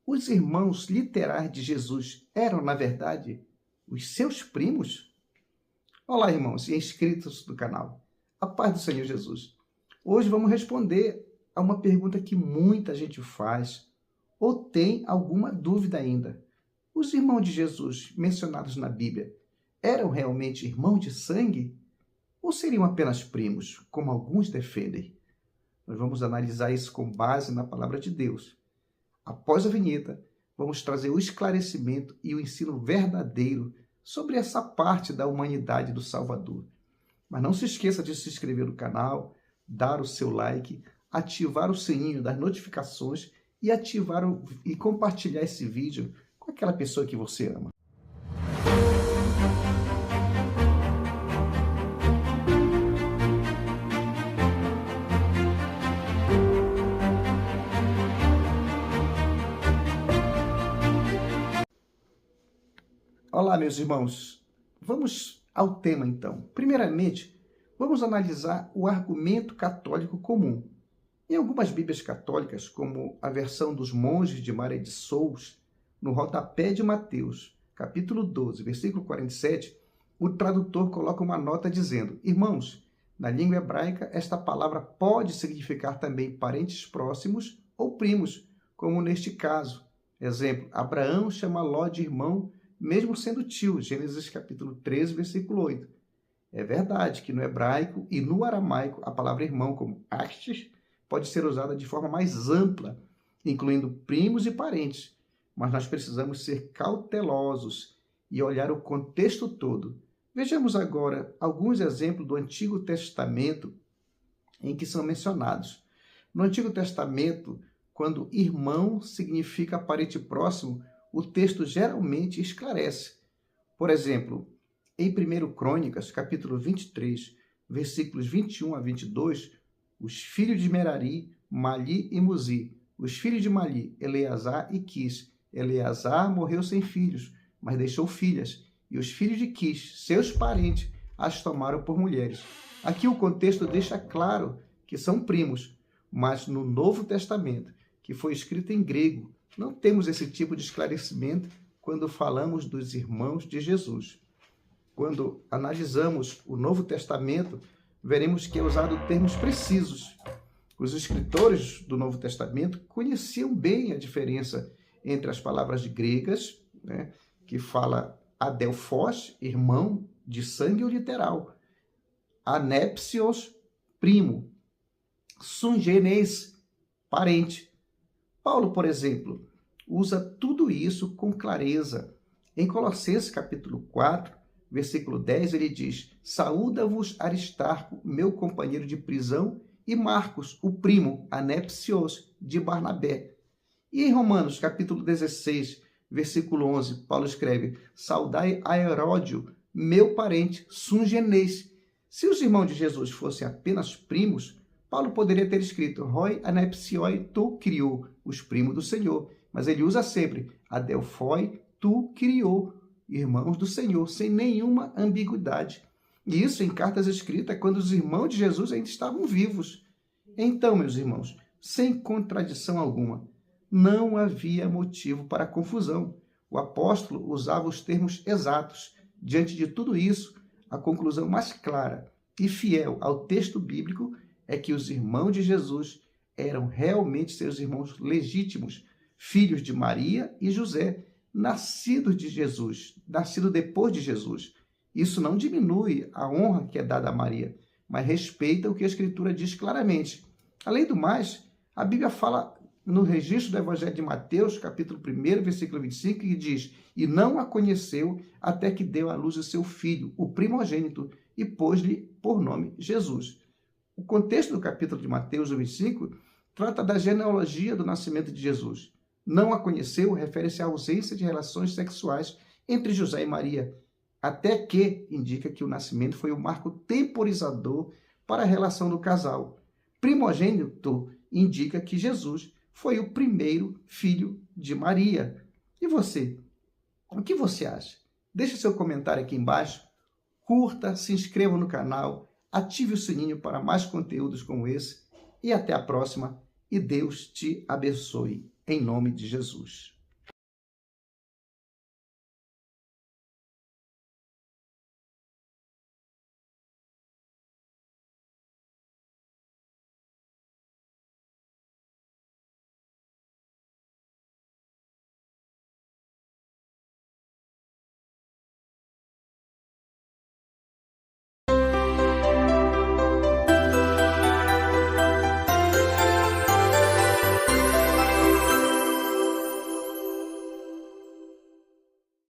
Os irmãos literais de Jesus eram, na verdade, os seus primos? Olá, irmãos e inscritos do canal. A paz do Senhor Jesus. Hoje vamos responder a uma pergunta que muita gente faz ou tem alguma dúvida ainda. Os irmãos de Jesus mencionados na Bíblia eram realmente irmãos de sangue ou seriam apenas primos, como alguns defendem? Nós vamos analisar isso com base na palavra de Deus. Após a vinheta, vamos trazer o esclarecimento e o ensino verdadeiro sobre essa parte da humanidade do Salvador. Mas não se esqueça de se inscrever no canal, dar o seu like, ativar o sininho das notificações e compartilhar esse vídeo com aquela pessoa que você ama. Olá, meus irmãos. Vamos ao tema, então. Primeiramente, vamos analisar o argumento católico comum. Em algumas Bíblias católicas, como a versão dos monges de Maria de Sous, no rodapé de Mateus, capítulo 12, versículo 47, o tradutor coloca uma nota dizendo: irmãos, na língua hebraica, esta palavra pode significar também parentes próximos ou primos, como neste caso. Exemplo, Abraão chama Ló de irmão, mesmo sendo tio, Gênesis capítulo 13, versículo 8. É verdade que no hebraico e no aramaico a palavra irmão, como astes, pode ser usada de forma mais ampla, incluindo primos e parentes, mas nós precisamos ser cautelosos e olhar o contexto todo. Vejamos agora alguns exemplos do Antigo Testamento em que são mencionados. No Antigo Testamento, quando irmão significa parente próximo, o texto geralmente esclarece. Por exemplo, em 1 Crônicas, capítulo 23, versículos 21 a 22, os filhos de Merari, Mali e Muzi. Os filhos de Mali, Eleazar e Quis. Eleazar morreu sem filhos, mas deixou filhas. E os filhos de Quis, seus parentes, as tomaram por mulheres. Aqui o contexto deixa claro que são primos, mas no Novo Testamento, que foi escrito em grego, não temos esse tipo de esclarecimento quando falamos dos irmãos de Jesus. Quando analisamos o Novo Testamento, veremos que é usado termos precisos. Os escritores do Novo Testamento conheciam bem a diferença entre as palavras gregas, que fala adelphos, irmão de sangue ou literal, anepsios, primo, sungenes, parente. Paulo, por exemplo, usa tudo isso com clareza. Em Colossenses capítulo 4, versículo 10, ele diz: saúda-vos Aristarco, meu companheiro de prisão, e Marcos, o primo, anepsios, de Barnabé. E em Romanos capítulo 16, versículo 11, Paulo escreve: saudai a Heródio, meu parente, sungenês. Se os irmãos de Jesus fossem apenas primos, Paulo poderia ter escrito Roi anepsioi tu criou, os primos do Senhor. Mas ele usa sempre adelphoi tu criou, irmãos do Senhor, sem nenhuma ambiguidade. E isso em cartas escritas quando os irmãos de Jesus ainda estavam vivos. Então, meus irmãos, sem contradição alguma, não havia motivo para confusão. O apóstolo usava os termos exatos. Diante de tudo isso, a conclusão mais clara e fiel ao texto bíblico é que os irmãos de Jesus eram realmente seus irmãos legítimos, filhos de Maria e José, nascidos de Jesus, nascidos depois de Jesus. Isso não diminui a honra que é dada a Maria, mas respeita o que a Escritura diz claramente. Além do mais, a Bíblia fala no registro do Evangelho de Mateus, capítulo 1, versículo 25, que diz: e não a conheceu até que deu à luz o seu filho, o primogênito, e pôs-lhe por nome Jesus. O contexto do capítulo de Mateus 25 trata da genealogia do nascimento de Jesus. Não a conheceu refere-se à ausência de relações sexuais entre José e Maria, até que indica que o nascimento foi o marco temporizador para a relação do casal. Primogênito indica que Jesus foi o primeiro filho de Maria. E você? O que você acha? Deixe seu comentário aqui embaixo, curta, se inscreva no canal, ative o sininho para mais conteúdos como esse e até a próxima e Deus te abençoe, em nome de Jesus.